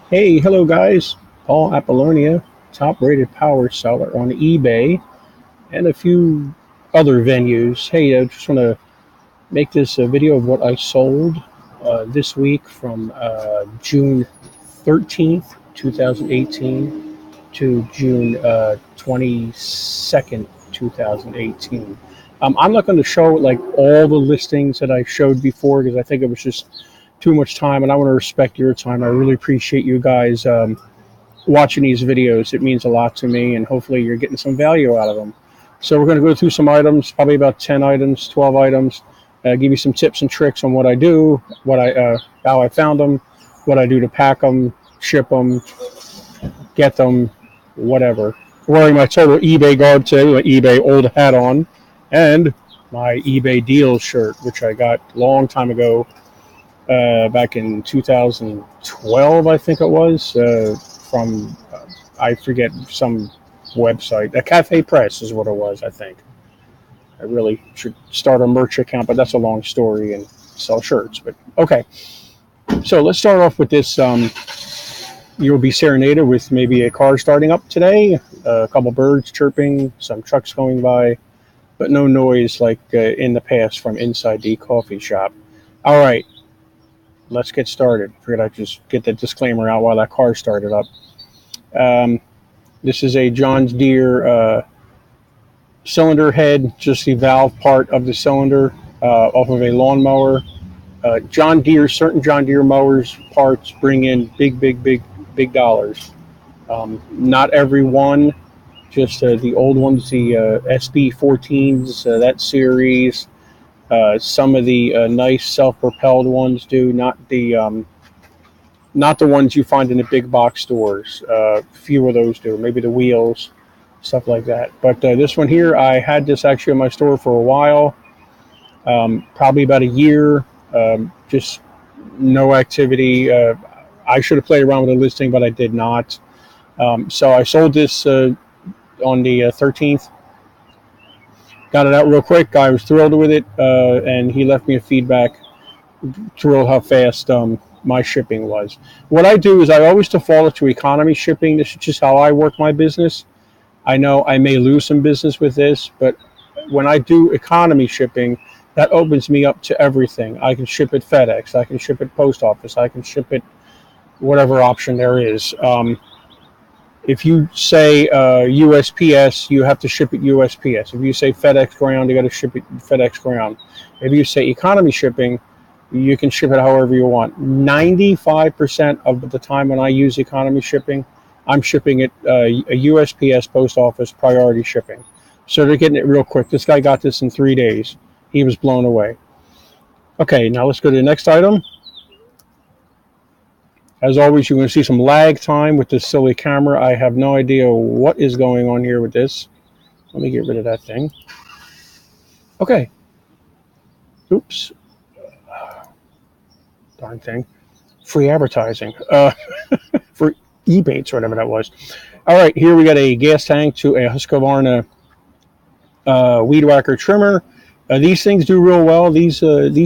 Hey, hello guys. Paul Apollonia, top rated power seller on eBay and a few other venues. Hey, I just want to make this a video of what I sold this week from June 13th, 2018 to June 22nd, 2018. I'm not going to show like all the listings that I showed before because I think it was just too much time and I want to respect your time. I really appreciate you guys watching these videos. It means a lot to me, and hopefully you're getting some value out of them. So we're going to go through some items, probably about 10 items, 12 items, give you some tips and tricks on what I do, how I found them, what I do to pack them, ship them, get them, whatever. Wearing my total eBay garb today, my eBay old hat on, and my eBay deals shirt, which I got a long time ago, back in 2012, I think it was, from, I forget, some website. A Cafe Press is what it was, I think. I really should start a merch account, but that's a long story and sell shirts. But okay, so let's start off with this. You'll be serenaded with maybe a car starting up today, a couple birds chirping, some trucks going by, but no noise like in the past from inside the coffee shop. All right, let's get started. Figured I'd just get the disclaimer out while that car started up. This is a John Deere cylinder head, just the valve part of the cylinder off of a lawnmower. Certain John Deere mowers parts bring in big dollars. Not every one, just the old ones, the SB14s, that series. Some of the nice self-propelled ones do, not the ones you find in the big box stores. Few of those do. Maybe the wheels, stuff like that. But this one here, I had this actually in my store for a while, probably about a year. Just no activity. I should have played around with the listing, but I did not. So I sold this on the 13th. Got it out real quick. Guy was thrilled with it, and he left me a feedback. Thrilled how fast my shipping was. What I do is I always default to economy shipping. This is just how I work my business. I know I may lose some business with this, but when I do economy shipping, that opens me up to everything. I can ship it FedEx. I can ship it post office. I can ship it whatever option there is. If you say USPS, you have to ship it USPS. If you say FedEx ground, you got to ship it FedEx ground. If you say economy shipping, you can ship it however you want. 95% of the time when I use economy shipping, I'm shipping it a USPS post office priority shipping. So they're getting it real quick. This guy got this in 3 days. He was blown away. Okay, now let's go to the next item. As always, you're going to see some lag time with this silly camera. I have no idea what is going on here with this. Let me get rid of that thing. Okay. Oops. Darn thing. Free advertising. For Ebates or whatever that was. All right, here we got a gas tank to a Husqvarna weed whacker trimmer. These things do real well. These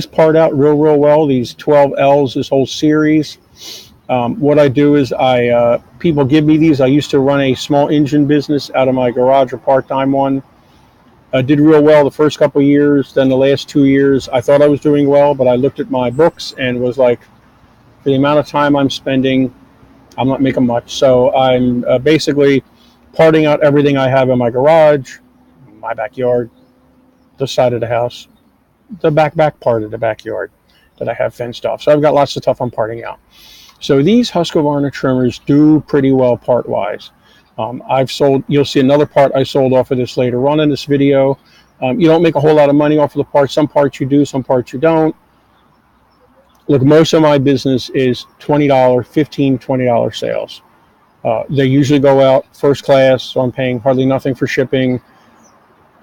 part out real well. These 12Ls, this whole series. What I do is people give me these. I used to run a small engine business out of my garage, a part-time one. I did real well the first couple of years. Then the last 2 years, I thought I was doing well, but I looked at my books and was like, for the amount of time I'm spending, I'm not making much. So I'm basically parting out everything I have in my garage, my backyard, the side of the house, the back part of the backyard that I have fenced off. So I've got lots of stuff I'm parting out. So these Husqvarna trimmers do pretty well part-wise. You'll see another part I sold off of this later on in this video. You don't make a whole lot of money off of the parts. Some parts you do, some parts you don't. Look, most of my business is $20, $15, $20 sales. They usually go out first class, so I'm paying hardly nothing for shipping.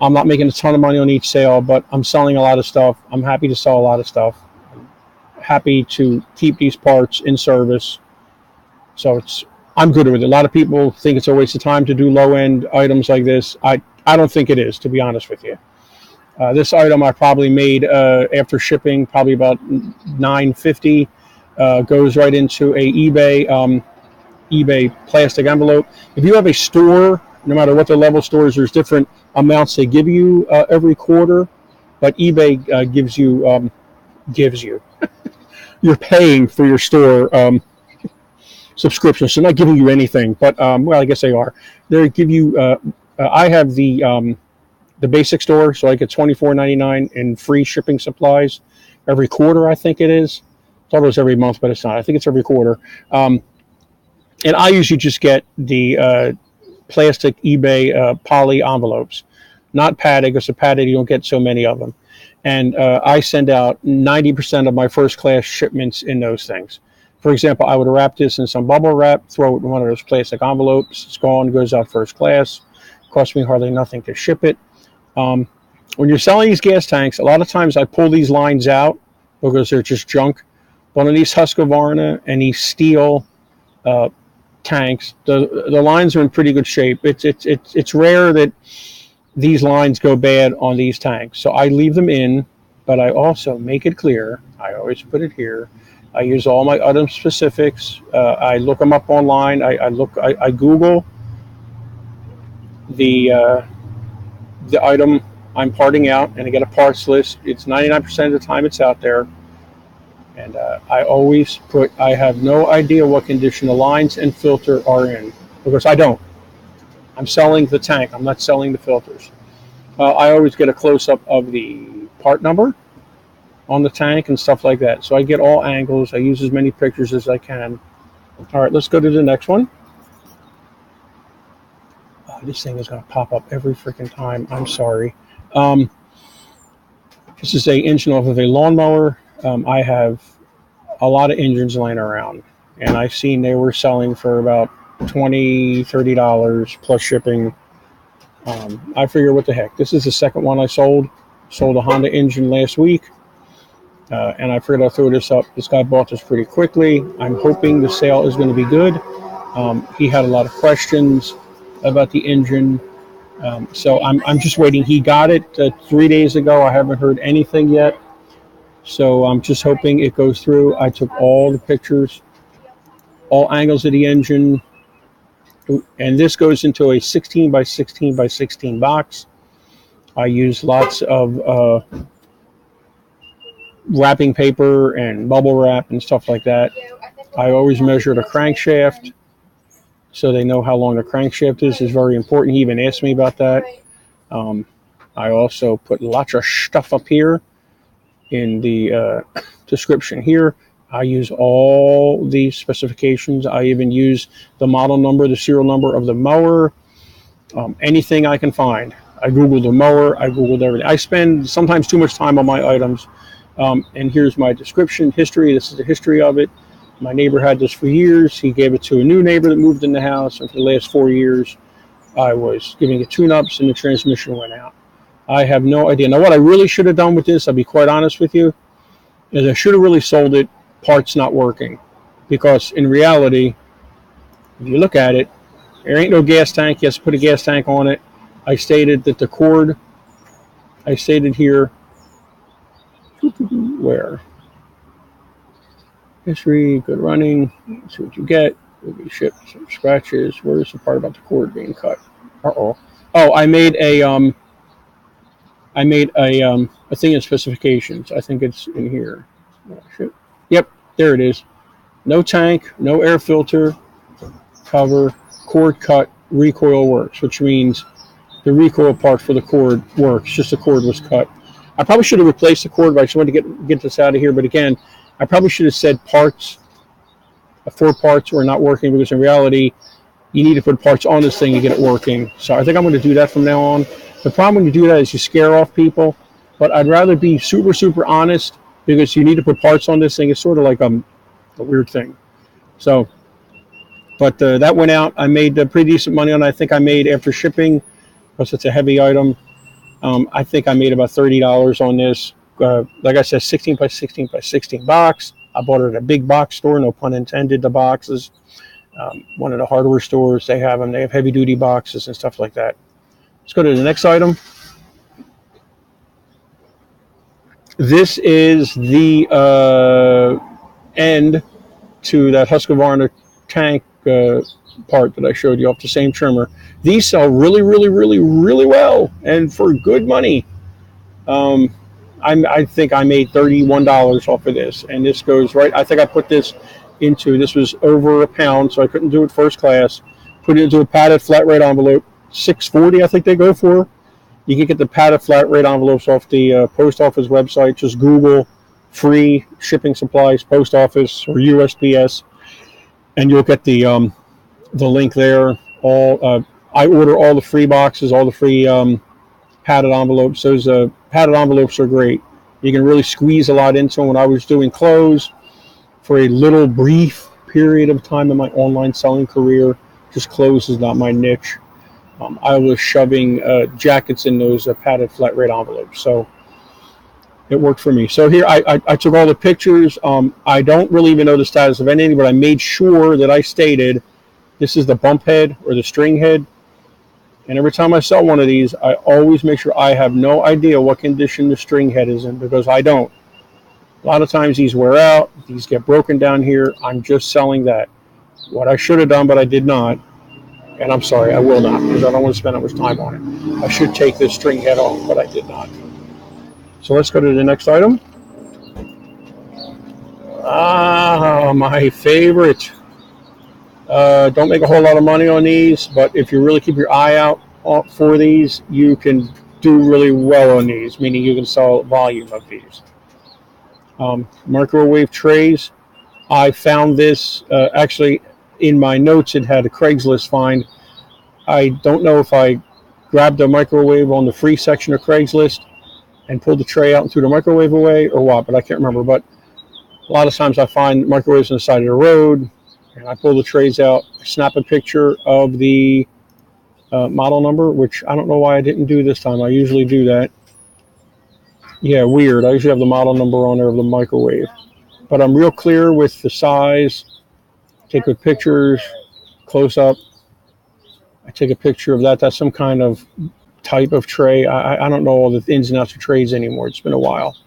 I'm not making a ton of money on each sale, but I'm selling a lot of stuff. I'm happy to sell a lot of stuff. I'm happy to keep these parts in service. So I'm good with it. A lot of people think it's a waste of time to do low-end items like this. I don't think it is, to be honest with you. This item I probably made after shipping probably about $9.50. Goes right into a eBay. eBay plastic envelope. If you have a store, no matter what the level stores, there's different amounts they give you every quarter, but eBay gives you. You're paying for your store subscription, so they're not giving you anything. But well, I guess they are. They give you. I have the basic store, so I get $24.99 in free shipping supplies every quarter. I think it is. I thought it was every month, but it's not. I think it's every quarter. And I usually just get the plastic eBay poly envelopes, not padded, because the padded you don't get so many of them. And I send out 90% of my first class shipments in those things. For example, I would wrap this in some bubble wrap, throw it in one of those plastic envelopes. It's gone, goes out first class. Costs me hardly nothing to ship it. When you're selling these gas tanks, a lot of times I pull these lines out because they're just junk. But on these Husqvarna and these steel tanks, the lines are in pretty good shape. It's rare that these lines go bad on these tanks. So I leave them in, but I also make it clear. I always put it here. I use all my item specifics. I look them up online. I Google the item I'm parting out, and I get a parts list. It's 99% of the time it's out there. And I always put, I have no idea what condition the lines and filter are in, because I don't. I'm selling the tank. I'm not selling the filters. I always get a close-up of the part number on the tank and stuff like that. So I get all angles. I use as many pictures as I can. All right, let's go to the next one. Oh, this thing is going to pop up every freaking time. I'm sorry. This is an engine off of a lawnmower. I have a lot of engines laying around, and I've seen they were selling for about $20, $30 plus shipping. I figure, what the heck? This is the second one I sold. Sold a Honda engine last week, and I figured I'll throw this up. This guy bought this pretty quickly. I'm hoping the sale is going to be good. He had a lot of questions about the engine, so I'm just waiting. He got it 3 days ago. I haven't heard anything yet, so I'm just hoping it goes through. I took all the pictures, all angles of the engine, and this goes into a 16 by 16 by 16 box. I use lots of wrapping paper and bubble wrap and stuff like that. I always measure the crankshaft so they know how long the crankshaft is. It's very important. He even asked me about that. I also put lots of stuff up here in the description here. I use all the specifications. I even use the model number, the serial number of the mower, anything I can find. I Googled the mower. I Googled everything. I spend sometimes too much time on my items. And here's my description, history. This is the history of it. My neighbor had this for years. He gave it to a new neighbor that moved in the house. And for the last 4 years, I was giving it tune-ups and the transmission went out. I have no idea. Now, what I really should have done with this, I'll be quite honest with you, is I should have really sold it parts not working. Because in reality, if you look at it, there ain't no gas tank. You have to put a gas tank on it. I stated that the cord, I stated here, where? History, good running, see what you get. Will be shipped, some scratches. Where's the part about the cord being cut? Uh-oh. Oh, I made a thing in specifications. I think it's in here. Oh, shit. Yep, there it is. No tank, no air filter, cover, cord cut, recoil works, which means the recoil part for the cord works, just the cord was cut. I probably should have replaced the cord, but I just wanted to get this out of here. But again, I probably should have said parts, 4 parts were not working, because in reality, you need to put parts on this thing to get it working. So I think I'm going to do that from now on. The problem when you do that is you scare off people, but I'd rather be super, super honest, because you need to put parts on this thing. It's sort of like a weird thing. So, but that went out. I made pretty decent money on it. I think I made, after shipping, because it's a heavy item, I think I made about $30 on this. Like I said, 16 by 16 by 16 box. I bought it at a big box store, no pun intended, the boxes. One of the hardware stores, they have them. They have heavy duty boxes and stuff like that. Let's go to the next item. This is the end to that Husqvarna tank part that I showed you off the same trimmer. These sell really, really, really, really well, and for good money. I think I made $31 off of this, and this goes right. I think I put this into, this was over a pound, so I couldn't do it first class. Put it into a padded flat rate envelope, $6.40 I think they go for. You can get the padded flat rate envelopes off the post office website. Just Google free shipping supplies, post office or USPS, and you'll get the link there. I order all the free boxes, all the free padded envelopes. Those padded envelopes are great. You can really squeeze a lot into them. When I was doing clothes for a little brief period of time in my online selling career, just clothes is not my niche. I was shoving jackets in those padded flat rate envelopes, so it worked for me. So here I took all the pictures. I don't really even know the status of anything, but I made sure that I stated this is the bump head or the string head. And every time I sell one of these, I always make sure I have no idea what condition the string head is in, because I don't. A lot of times these wear out, these get broken down here. I'm just selling that. What I should have done, but I did not, and I'm sorry, I will not, because I don't want to spend that much time on it. I should take this string head off, but I did not. So let's go to the next item. My favorite. Don't make a whole lot of money on these, but if you really keep your eye out for these, you can do really well on these, meaning you can sell volume of these. Microwave trays. I found this actually in my notes. It had a Craigslist find. I don't know if I grabbed a microwave on the free section of Craigslist and pulled the tray out and threw the microwave away or what, but I can't remember. But a lot of times I find microwaves on the side of the road, and I pull the trays out, snap a picture of the model number, which I don't know why I didn't do this time. I usually do that. Yeah, weird. I usually have the model number on there of the microwave. But I'm real clear with the size. Take good pictures, close up. I take a picture of that. That's some kind of type of tray. I don't know all the ins and outs of trays anymore. It's been a while.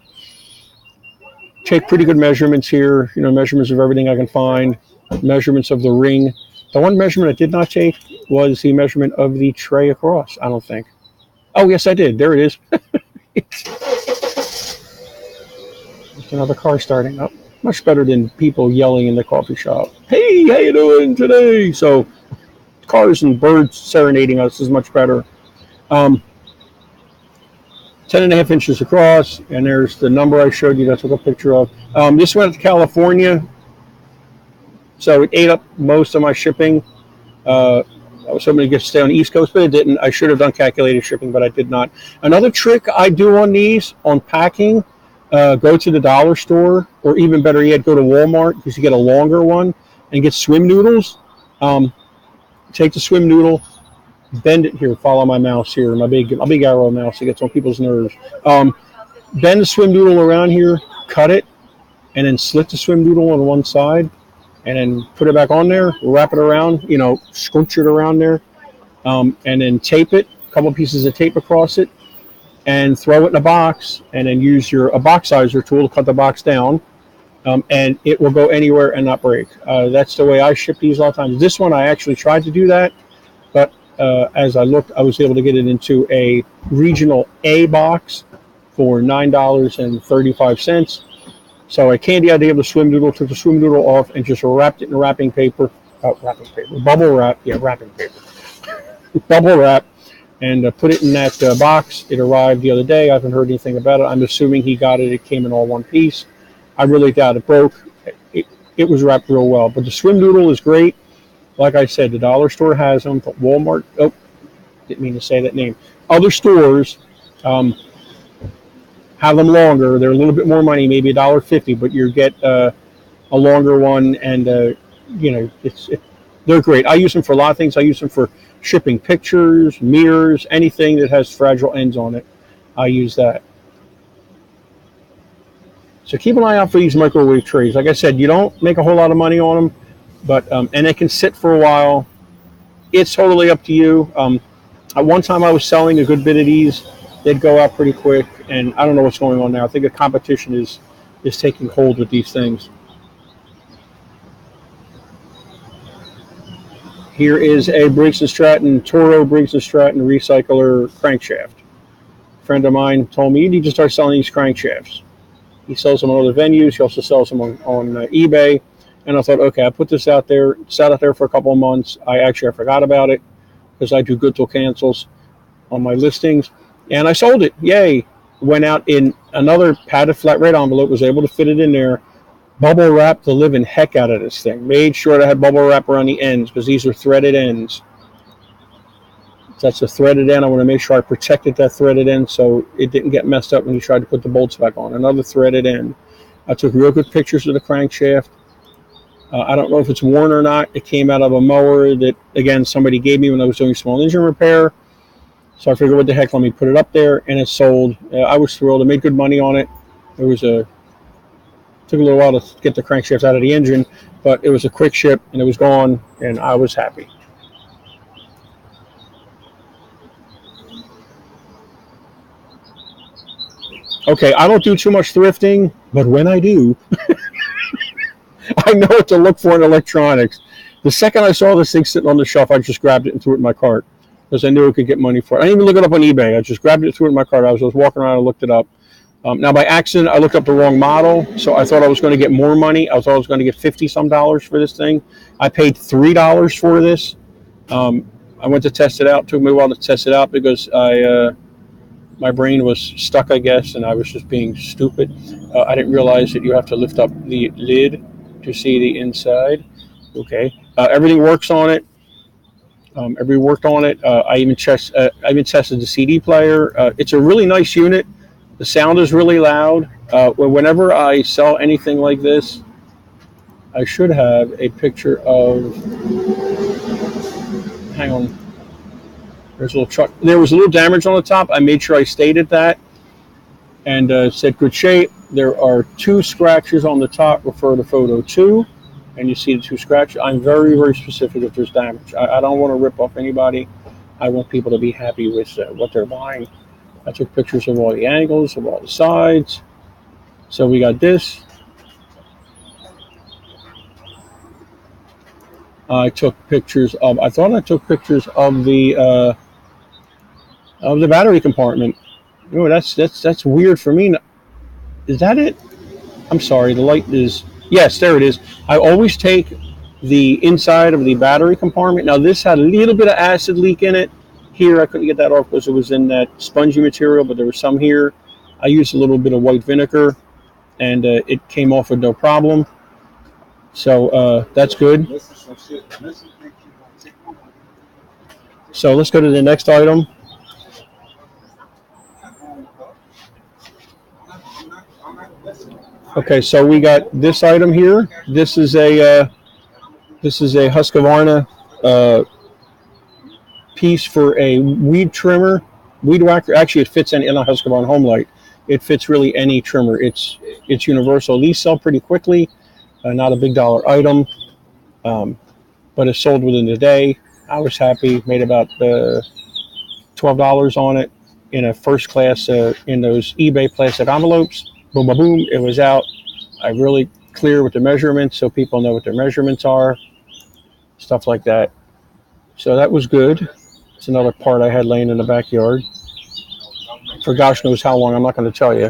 Take pretty good measurements here. Measurements of everything I can find. Measurements of the ring. The one measurement I did not take was the measurement of the tray across, I don't think. Oh, yes, I did. There it is. Just another car starting up. Much better than people yelling in the coffee shop. Hey, how you doing today? So cars and birds serenading us is much better. 10.5 inches across, and there's the number I showed you that I took a picture of. This went to California, so it ate up most of my shipping. I was hoping to stay on the East Coast, but it didn't. I should have done calculated shipping, but I did not. Another trick I do on these, on packing, go to the dollar store, or even better yet, go to Walmart, because you get a longer one, and get swim noodles. Take the swim noodle, bend it here, follow my mouse here, my big arrow mouse, it gets on people's nerves. Bend the swim noodle around here, cut it, and then slit the swim noodle on one side, and then put it back on there, wrap it around, scrunch it around there, and then tape it, a couple pieces of tape across it, and throw it in a box, and then use a box sizer tool to cut the box down, and it will go anywhere and not break. That's the way I ship these a lot of times. This one I actually tried to do that, but as I looked, I was able to get it into a regional A box for $9.35. So I canned the idea of the swim noodle, took the swim noodle off, and just wrapped it in wrapping paper, bubble wrap, wrapping paper, bubble wrap, and put it in that box. It arrived the other day. I haven't heard anything about it. I'm assuming he got it. It came in all one piece. I really doubt it broke. It was wrapped real well. But the swim noodle is great. Like I said, the dollar store has them, but Walmart, didn't mean to say that name. Other stores have them longer. They're a little bit more money, maybe $1.50, but you get a longer one, and they're great. I use them for a lot of things. I use them for shipping pictures, mirrors, anything that has fragile ends on it. I use that. So keep an eye out for these microwave trays. Like I said, you don't make a whole lot of money on them, but and they can sit for a while. It's totally up to you. At one time I was selling a good bit of these. They'd go out pretty quick, and I don't know what's going on now. I think the competition is taking hold with these things. Here is a Briggs & Stratton, Toro Briggs & Stratton recycler crankshaft. A friend of mine told me, you need to start selling these crankshafts. He sells them on other venues. He also sells them on eBay. And I thought, okay, I put this out there, sat out there for a couple of months. I forgot about it because I do good till cancels on my listings. And I sold it. Yay. Went out in another padded flat rate envelope, was able to fit it in there. Bubble wrapped the living heck out of this thing. Made sure that I had bubble wrap around the ends because these are threaded ends. That's a threaded end. I want to make sure I protected that threaded end so it didn't get messed up when you tried to put the bolts back on. Another threaded end. I took real good pictures of the crankshaft. I don't know if it's worn or not. It came out of a mower that, again, somebody gave me when I was doing small engine repair. So I figured, what the heck, let me put it up there, and it sold. I was thrilled. I made good money on it. Took a little while to get the crankshaft out of the engine, but it was a quick ship, and it was gone, and I was happy. Okay, I don't do too much thrifting, but when I do, I know what to look for in electronics. The second I saw this thing sitting on the shelf, I just grabbed it and threw it in my cart because I knew I could get money for it. I didn't even look it up on eBay. I just grabbed it, threw it in my cart. I was just walking around and looked it up. Now, by accident, I looked up the wrong model, so I thought I was going to get more money. I thought I was going to get $50-some for this thing. I paid $3 for this. I went to test it out. It took me a while to test it out because my brain was stuck, I guess, and I was just being stupid. I didn't realize that you have to lift up the lid to see the inside. Okay. Everything works on it. Everything worked on it. I even tested the CD player. It's a really nice unit. The sound is really loud. Whenever I sell anything like this, I should have a picture of, hang on, there's a little truck. There was a little damage on the top. I made sure I stated that and said good shape. There are 2 scratches on the top, refer to photo 2, and you see the 2 scratches. I'm very, very specific if there's damage. I don't want to rip off anybody. I want people to be happy with what they're buying. I took pictures of all the angles, of all the sides. So we got this. I took pictures of, I thought I took pictures of the battery compartment. Oh, that's weird for me. Is that it? I'm sorry, the light is, yes, there it is. I always take the inside of the battery compartment. Now this had a little bit of acid leak in it. Here I couldn't get that off because it was in that spongy material, but there was some here. I used a little bit of white vinegar and it came off with no problem. So that's good. So let's go to the next item. Okay, so we got this item here. This is a Husqvarna piece for a weed trimmer, weed whacker. Actually, it fits in a Husqvarna home light. It fits really any trimmer. It's universal. These sell pretty quickly. Not a big dollar item, but it sold within the day. I was happy. Made about $12 on it in a first class in those eBay plastic envelopes. Boom, boom, boom. It was out. I really clear with the measurements so people know what their measurements are. Stuff like that. So that was good. It's another part I had laying in the backyard. For gosh knows how long. I'm not going to tell you.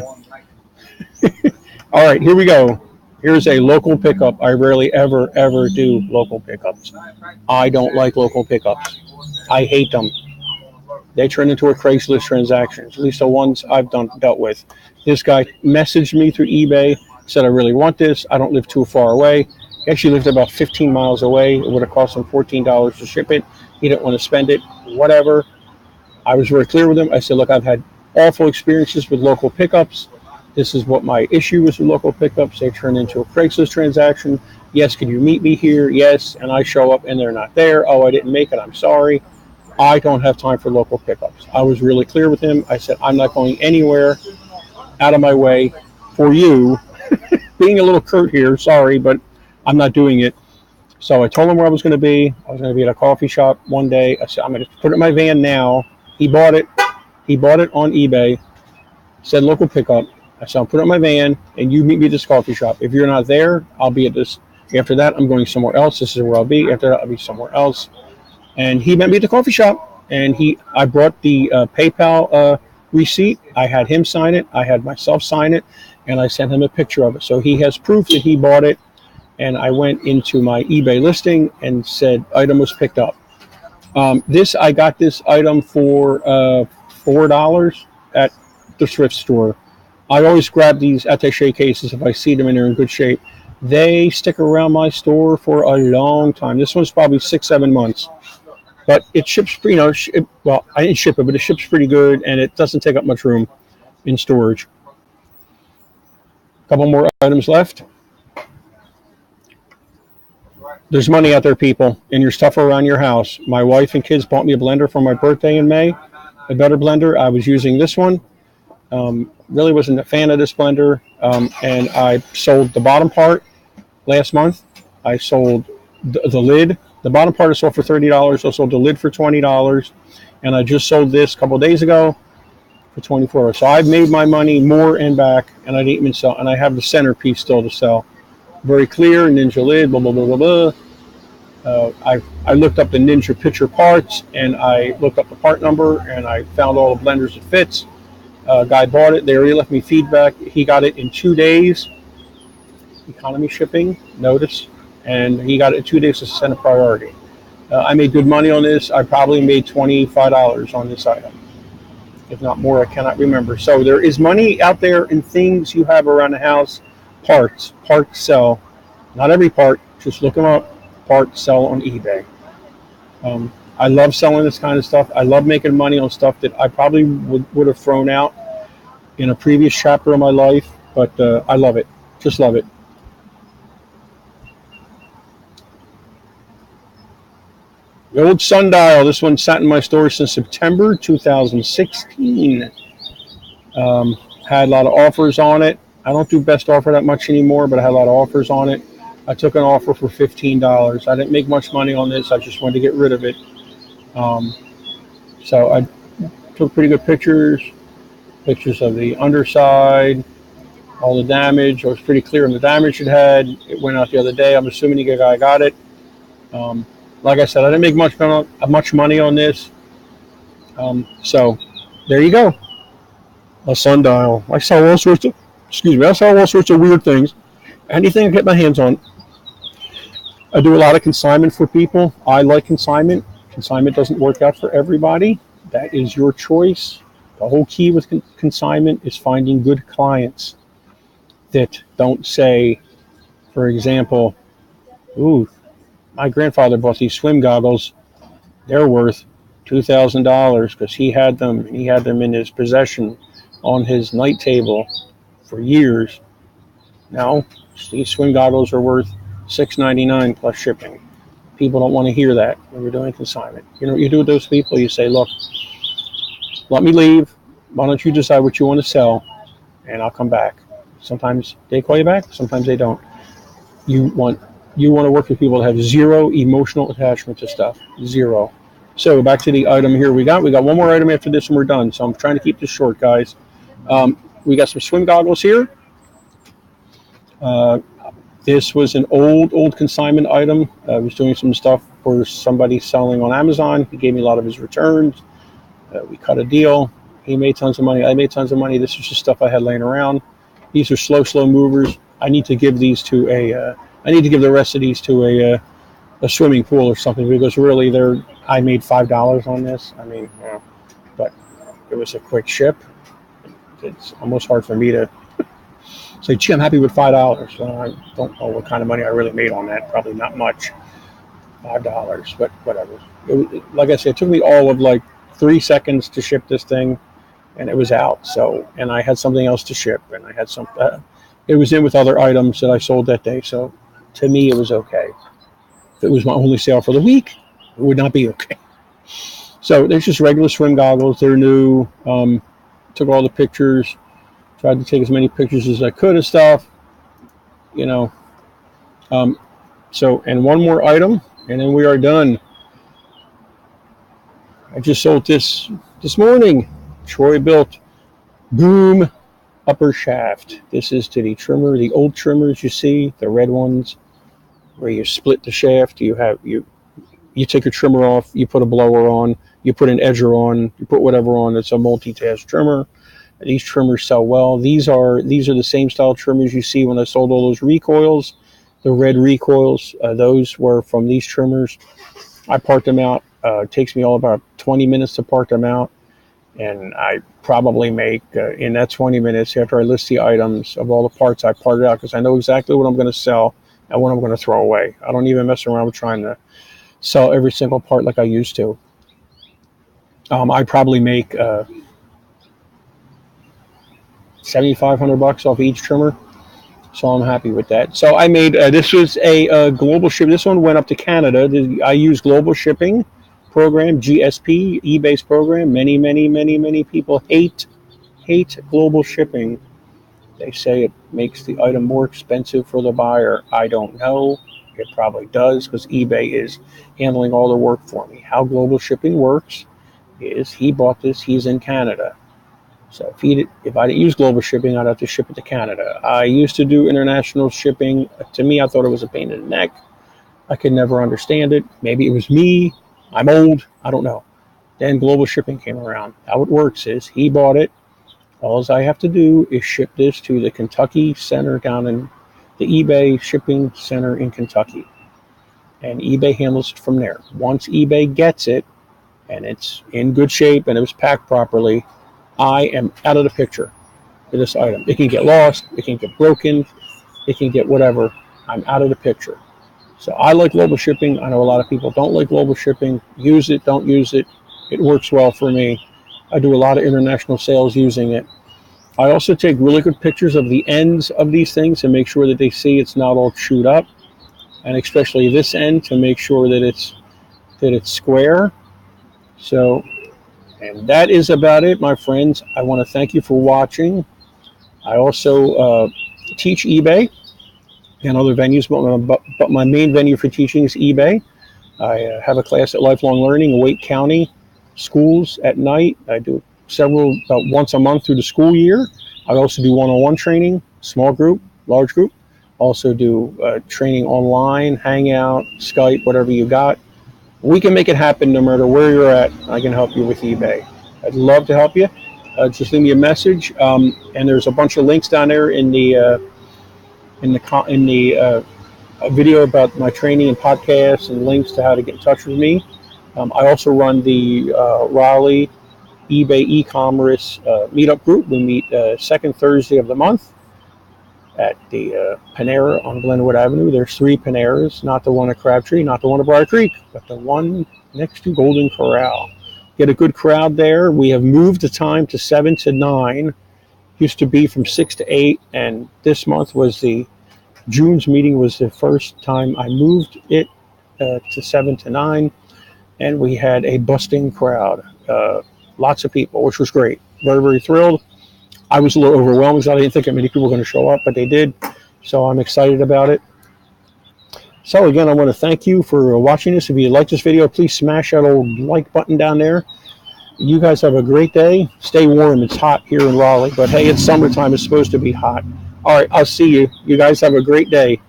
All right, here we go. Here's a local pickup. I rarely ever do local pickups. I don't like local pickups. I hate them. They turn into a Craigslist transaction, at least the ones I've dealt with. This guy messaged me through eBay, said I really want this. I don't live too far away. He actually lived about 15 miles away. It would have cost him $14 to ship it. He didn't want to spend it, whatever. I was very clear with him. I said, look, I've had awful experiences with local pickups. This is what my issue is with local pickups. They turn into a Craigslist transaction. Yes, can you meet me here? Yes. And I show up and they're not there. Oh, I didn't make it. I'm sorry. I don't have time for local pickups. I was really clear with him. I said, I'm not going anywhere out of my way for you. Being a little curt here, sorry, but I'm not doing it. So I told him where I was going to be. I was going to be at a coffee shop one day. I said, I'm going to put it in my van now. He bought it. He bought it on eBay. Said local pickup. I said, I'll put it in my van and you meet me at this coffee shop. If you're not there, I'll be at this. After that, I'm going somewhere else. This is where I'll be. After that, I'll be somewhere else. And he met me at the coffee shop, and I brought the PayPal receipt. I had him sign it. I had myself sign it, and I sent him a picture of it. So he has proof that he bought it. And I went into my eBay listing and said item was picked up. I got this item for $4 at the thrift store. I always grab these attaché cases if I see them and they're in good shape. They stick around my store for a long time. This one's probably 6-7 months. But it ships, I didn't ship it, but it ships pretty good, and it doesn't take up much room in storage. A couple more items left. There's money out there, people, and your stuff around your house. My wife and kids bought me a blender for my birthday in May, a better blender. I was using this one. Really wasn't a fan of this blender, and I sold the bottom part last month. I sold the lid. The bottom part I sold for $30. I sold the lid for $20, and I just sold this a couple of days ago for $24. So I've made my money more and back, and I didn't even sell. And I have the centerpiece still to sell. Very clear, Ninja lid, blah, blah, blah, blah, blah. I looked up the Ninja picture parts, and I looked up the part number, and I found all the blenders it fits. Guy bought it. They already left me feedback. He got it in 2 days. Economy shipping, notice. And he got it in 2 days as a center priority. I made good money on this. I probably made $25 on this item. If not more, I cannot remember. So there is money out there in things you have around the house. Parts sell. Not every part, just look them up. Parts sell on eBay. I love selling this kind of stuff. I love making money on stuff that I probably would have thrown out in a previous chapter of my life, but I love it. Just love it. The old sundial. This one sat in my store since September 2016. Had a lot of offers on it. I don't do best offer that much anymore, but I had a lot of offers on it. I took an offer for $15. I didn't make much money on this. I just wanted to get rid of it. So I took pretty good pictures of the underside, all the damage. I was pretty clear on the damage it had. It went out the other day. I'm assuming the guy got it. Like I said, I didn't make much money on this. So there you go. A sundial. I sell all sorts of weird things. Anything I get my hands on. I do a lot of consignment for people. I like consignment. Consignment doesn't work out for everybody. That is your choice. The whole key with consignment is finding good clients that don't say, for example, ooh, my grandfather bought these swim goggles. They're worth $2,000 because he had them in his possession on his night table for years. Now, these swim goggles are worth $6.99 plus shipping. People don't want to hear that when you're doing consignment. You know what you do with those people? You say, look, let me leave. Why don't you decide what you want to sell, and I'll come back. Sometimes they call you back. Sometimes they don't. You want to work with people that have zero emotional attachment to stuff. Zero. So back to the item here. We got one more item after this and we're done. So I'm trying to keep this short, guys. We got some swim goggles here. This was an old consignment item. I was doing some stuff for somebody selling on Amazon. He gave me a lot of his returns. We cut a deal. He made tons of money. I made tons of money. This was just stuff I had laying around. These are slow movers. I need to give these to I need to give the rest of these to a swimming pool or something, because really I made $5 on this. I mean, yeah, but it was a quick ship. It's almost hard for me to say, gee, I'm happy with $5. Well, I don't know what kind of money I really made on that. Probably not much. $5, but whatever. Like I said, it took me all of like 3 seconds to ship this thing, and it was out. So, and I had something else to ship, and I had some. It was in with other items that I sold that day. So, to me, it was okay. If it was my only sale for the week, it would not be okay. So, there's just regular swim goggles. They're new. Took all the pictures. Tried to take as many pictures as I could of stuff. You know. So, and one more item, and then we are done. I just sold this morning. Troy built boom upper shaft. This is to the trimmer, the old trimmers you see, the red ones, where you split the shaft. You you take a trimmer off, you put a blower on, you put an edger on, you put whatever on. It's a multitask trimmer. These trimmers sell well. These are the same style trimmers you see when I sold all those recoils, the red recoils. Those were from these trimmers. I part them out. It takes me all about 20 minutes to part them out. And I probably make, in that 20 minutes, after I list the items of all the parts I parted out, because I know exactly what I'm going to sell and what I'm going to throw away. I don't even mess around with trying to sell every single part like I used to. I probably make $7,500 off each trimmer, so I'm happy with that. So I made this was a global ship. This one went up to Canada. I use global shipping program, GSP, eBay's program. Many people hate global shipping. They say it makes the item more expensive for the buyer. I don't know. It probably does, because eBay is handling all the work for me. How global shipping works is he bought this, he's in Canada. So if I didn't use global shipping, I'd have to ship it to Canada. I used to do international shipping. To me, I thought it was a pain in the neck. I could never understand it. Maybe it was me. I'm old. I don't know. Then global shipping came around. How it works is he bought it. All I have to do is ship this to the Kentucky center down in the eBay shipping center in Kentucky. And eBay handles it from there. Once eBay gets it, and it's in good shape and it was packed properly, I am out of the picture for this item. It can get lost, it can get broken, it can get whatever. I'm out of the picture. So I like global shipping. I know a lot of people don't like global shipping. Use it, don't use it. It works well for me. I do a lot of international sales using it. I also take really good pictures of the ends of these things and make sure that they see it's not all chewed up, and especially this end to make sure that it's square. So, and that is about it, my friends. I want to thank you for watching. I also teach eBay and other venues, but my main venue for teaching is eBay. I have a class at Lifelong Learning, Wake County schools at night. I do several, about once a month through the school year. I also do one-on-one training, small group, large group. Also do training online, Hangout, Skype, whatever you got. We can make it happen no matter where you're at. I can help you with eBay. I'd love to help you. Just leave me a message. And there's a bunch of links down there in the video about my training and podcasts, and links to how to get in touch with me. I also run the Raleigh eBay eCommerce Meetup Group. We meet second Thursday of the month at the Panera on Glenwood Avenue. There's 3 Paneras, not the one at Crabtree, not the one at Briar Creek, but the one next to Golden Corral. Get a good crowd there. We have moved the time to 7 to 9. Used to be from 6 to 8, and this month was June's meeting was the first time I moved it to 7 to 9, and we had a busting crowd. Lots of people, which was great. Very, very thrilled. I was a little overwhelmed because I didn't think that many people were going to show up, but they did. So I'm excited about it. So again, I want to thank you for watching this. If you like this video, please smash that old like button down there. You guys have a great day. Stay warm. It's hot here in Raleigh, but hey, it's summertime. It's supposed to be hot. All right, I'll see you. You guys have a great day.